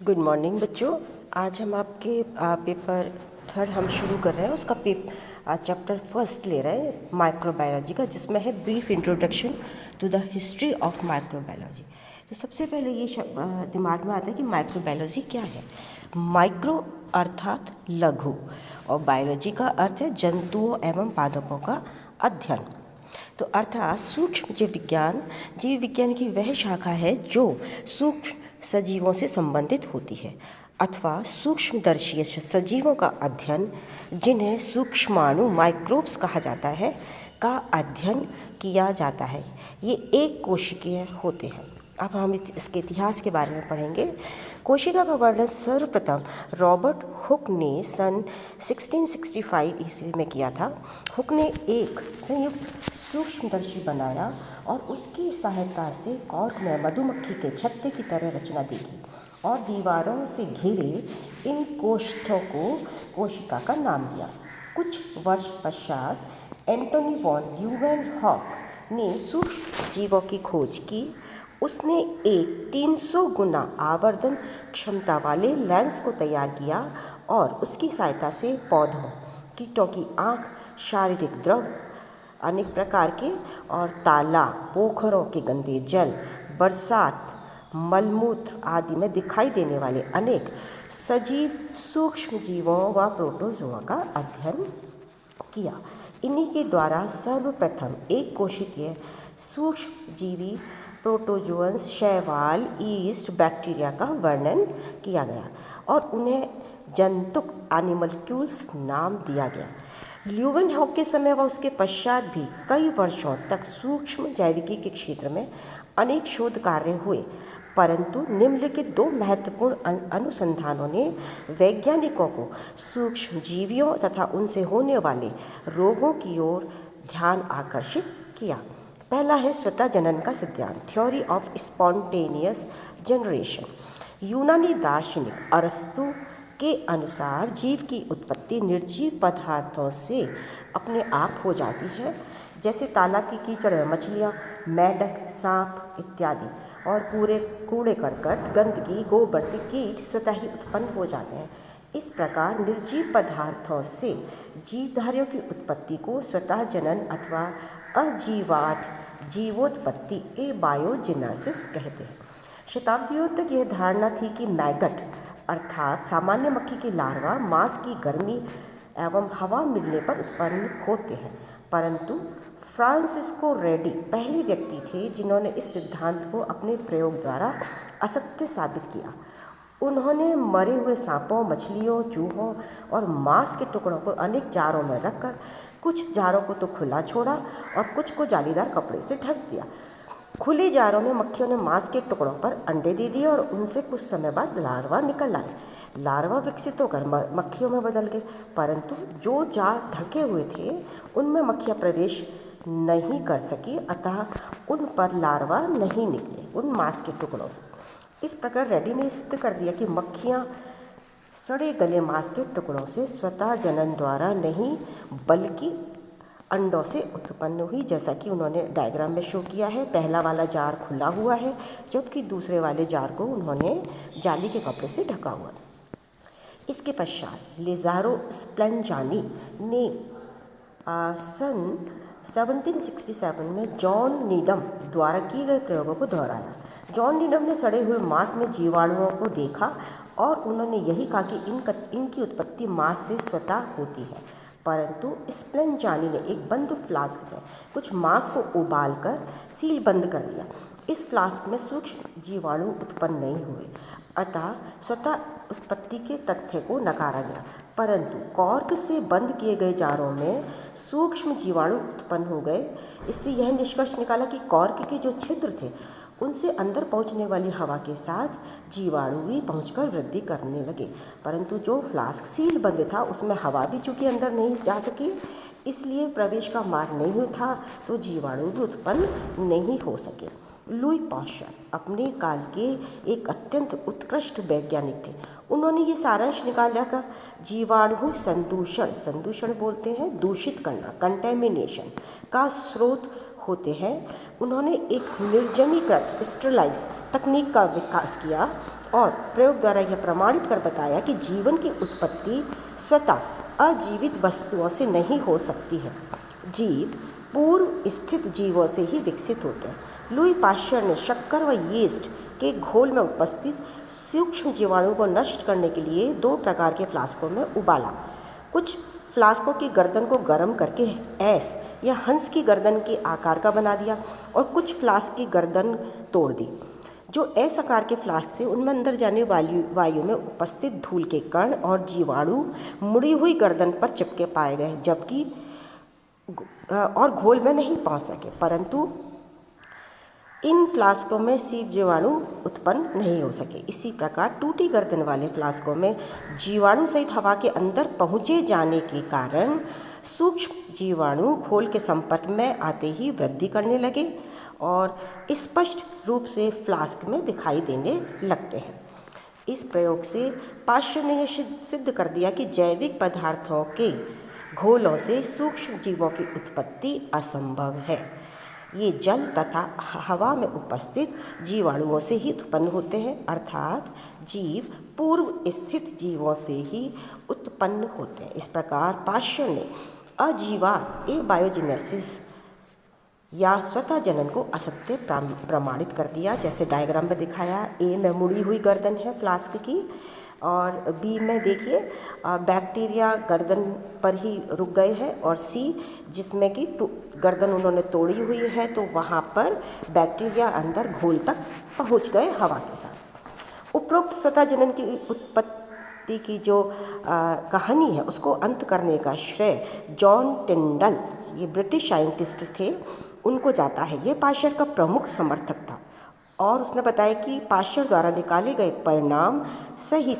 Good morning बच्चों। आज हम आपके पेपर थर्ड हम शुरू कर रहे हैं। उसका चैप्टर फर्स्ट ले रहे हैं माइक्रोबायोलॉजी का, जिसमें है brief introduction to the history of microbiology. तो सबसे पहले ये दिमाग में आता है कि माइक्रोबायोलॉजी क्या है। माइक्रो अर्थात लघु और बायोलॉजी का अर्थ है जंतुओं एवं पादपों का अध्ययन। तो अर्थात सूक्ष्म जीव विज्ञान की वह शाखा है जो सूक्ष्म सजीवों से संबंधित होती है अथवा सूक्ष्मदर्शी सजीवों का अध्ययन, जिन्हें सूक्ष्माणु माइक्रोब्स कहा जाता है, का अध्ययन किया जाता है। ये एक कोशिकीय होते हैं। अब हम इसके इतिहास के बारे में पढ़ेंगे। कोशिका का वर्णन सर्वप्रथम रॉबर्ट हुक ने सन 1665 ईस्वी में किया था। हुक ने एक संयुक्त सूक्ष्मदर्शी बनाया और उसकी सहायता से कॉर्क में मधुमक्खी के छत्ते की तरह रचना देखी और दीवारों से घिरे इन कोष्ठों को कोशिका का नाम दिया। कुछ वर्ष पश्चात एंटोनी वॉन ल्यूवेनहॉक ने सूक्ष्म जीवों की खोज की। उसने एक 300 गुना आवर्धन क्षमता वाले लेंस को तैयार किया और उसकी सहायता से पौधों, कीटों की आँख, शारीरिक द्रव अनेक प्रकार के और तालाब, पोखरों के गंदे जल, बरसात, मलमूत्र आदि में दिखाई देने वाले अनेक सजीव सूक्ष्म जीवों व प्रोटोजोआ का अध्ययन किया। इन्हीं के द्वारा सर्वप्रथम एक कोशिकीय सूक्ष्म जीवी प्रोटोजोअन्स, शैवाल, यीस्ट, बैक्टीरिया का वर्णन किया गया और उन्हें जंतुक एनिमल्क्यूल्स नाम दिया गया। ल्यूवेनहॉक के समय व उसके पश्चात भी कई वर्षों तक सूक्ष्म जैविकी के क्षेत्र में अनेक शोध कार्य हुए, परंतु निम्नलिखित दो महत्वपूर्ण अनुसंधानों ने वैज्ञानिकों को सूक्ष्म जीवियों तथा उनसे होने वाले रोगों की ओर ध्यान आकर्षित किया। पहला है स्वतः जनन का सिद्धांत, थ्योरी ऑफ स्पॉन्टेनियस जनरेशन। यूनानी दार्शनिक अरस्तु के अनुसार जीव की उत्पत्ति निर्जीव पदार्थों से अपने आप हो जाती है, जैसे तालाब की कीचड़ में मछलियाँ, मेंढक, सांप इत्यादि, और कूड़े करकट, गंदगी, गोबर से कीट स्वतः ही उत्पन्न हो जाते हैं। इस प्रकार निर्जीव पदार्थों से जीवधारियों की उत्पत्ति को स्वतः जनन अथवा अजीवात जीवोत्पत्ति बायोजेनेसिस कहते हैं। शताब्दियों तक यह धारणा थी कि मैगट अर्थात सामान्य मक्खी के लार्वा मांस की गर्मी एवं हवा मिलने पर उत्पन्न होते हैं, परंतु फ्रांसिस्को रेडी पहले व्यक्ति थे जिन्होंने इस सिद्धांत को अपने प्रयोग द्वारा असत्य साबित किया। उन्होंने मरे हुए सांपों, मछलियों, चूहों और मांस के टुकड़ों को अनेक जारों में रखकर कुछ जारों को तो खुला छोड़ा और कुछ को जालीदार कपड़े से ढक दिया। खुले जारों में मक्खियों ने मांस के टुकड़ों पर अंडे दे दिए और उनसे कुछ समय बाद लार्वा निकल आए। लार्वा विकसित होकर मक्खियों में बदल गए, परंतु जो जार ढके हुए थे उनमें मक्खियाँ प्रवेश नहीं कर सकी, अतः उन पर लार्वा नहीं निकले उन मांस के टुकड़ों से। इस प्रकार रेड्डी ने सिद्ध कर दिया कि मक्खियाँ सड़े गले मांस के टुकड़ों से स्वतः जनन द्वारा नहीं बल्कि अंडों से उत्पन्न हुई, जैसा कि उन्होंने डायग्राम में शो किया है। पहला वाला जार खुला हुआ है, जबकि दूसरे वाले जार को उन्होंने जाली के कपड़े से ढका हुआ। इसके पश्चात लेज़ारो स्प्लेंजानी ने सन 1767 में जॉन नीडम द्वारा किए गए प्रयोगों को दोहराया। जॉन नीडम ने सड़े हुए मांस में जीवाणुओं को देखा और उन्होंने यही कहा कि इनकी उत्पत्ति मांस से स्वतः होती है, परंतु स्प्लेंजानी ने एक बंद फ्लास्क में कुछ मांस को उबालकर सील बंद कर दिया। इस फ्लास्क में सूक्ष्म जीवाणु उत्पन्न नहीं हुए, अतः स्वतः उत्पत्ति के तथ्य को नकारा गया, परंतु कॉर्क से बंद किए गए जारों में सूक्ष्म जीवाणु उत्पन्न हो गए। इससे यह निष्कर्ष निकाला कि कॉर्क के जो छिद्र थे उनसे अंदर पहुंचने वाली हवा के साथ जीवाणु भी पहुंचकर वृद्धि करने लगे, परंतु जो फ्लास्क सील बंद था उसमें हवा भी चूँकि अंदर नहीं जा सकी, इसलिए प्रवेश का मार्ग नहीं था, तो जीवाणु भी उत्पन्न नहीं हो सके। लुई पाश्चर अपने काल के एक अत्यंत उत्कृष्ट वैज्ञानिक थे। उन्होंने ये सारांश निकाला कि जीवाणु संदूषण बोलते हैं दूषित करना, कंटेमिनेशन का स्रोत होते हैं। उन्होंने एक निर्जमीकृत स्टेरलाइज तकनीक का विकास किया और प्रयोग द्वारा यह प्रमाणित कर बताया कि जीवन की उत्पत्ति स्वतः अजीवित वस्तुओं से नहीं हो सकती है। जीव पूर्व स्थित जीवों से ही विकसित होते हैं। लुई पाश्चर ने शक्कर व यीस्ट के घोल में उपस्थित सूक्ष्म जीवाणुओं को नष्ट करने के लिए 2 प्रकार के फ्लास्कों में उबाला। कुछ फ्लास्कों की गर्दन को गर्म करके ऐस या हंस की गर्दन के आकार का बना दिया और कुछ फ्लास्क की गर्दन तोड़ दी। जो एस आकार के फ्लास्क थे उनमें अंदर जाने वाली वायु में उपस्थित धूल के कण और जीवाणु मुड़ी हुई गर्दन पर चिपके पाए गए, जबकि और घोल में नहीं पहुंच सके। परंतु इन फ्लास्कों में सीप जीवाणु उत्पन्न नहीं हो सके। इसी प्रकार टूटी गर्दन वाले फ्लास्कों में जीवाणु सहित हवा के अंदर पहुँचे जाने के कारण सूक्ष्म जीवाणु घोल के संपर्क में आते ही वृद्धि करने लगे और स्पष्ट रूप से फ्लास्क में दिखाई देने लगते हैं। इस प्रयोग से पाश्चर ने यह सिद्ध कर दिया कि जैविक पदार्थों के घोलों से सूक्ष्म जीवों की उत्पत्ति असंभव है। ये जल तथा हवा में उपस्थित जीवाणुओं से ही उत्पन्न होते हैं, अर्थात जीव पूर्व स्थित जीवों से ही उत्पन्न होते हैं। इस प्रकार पाश्चर ने अजीवात बायोजेनेसिस या स्वतः जनन को असत्य प्रमाणित कर दिया। जैसे डायग्राम में दिखाया, ए में मुड़ी हुई गर्दन है फ्लास्क की और बी में देखिए बैक्टीरिया गर्दन पर ही रुक गए हैं और सी जिसमें कि गर्दन उन्होंने तोड़ी हुई है तो वहाँ पर बैक्टीरिया अंदर घोल तक पहुँच गए हवा के साथ। उपरोक्त स्वतः जनन की उत्पत्ति की जो कहानी है उसको अंत करने का श्रेय जॉन टिंडल, ये ब्रिटिश साइंटिस्ट थे, उनको जाता है। ये पाश्चर का प्रमुख समर्थक था और उसने बताया कि पाश्चर द्वारा निकाले गए परिणाम सही थे।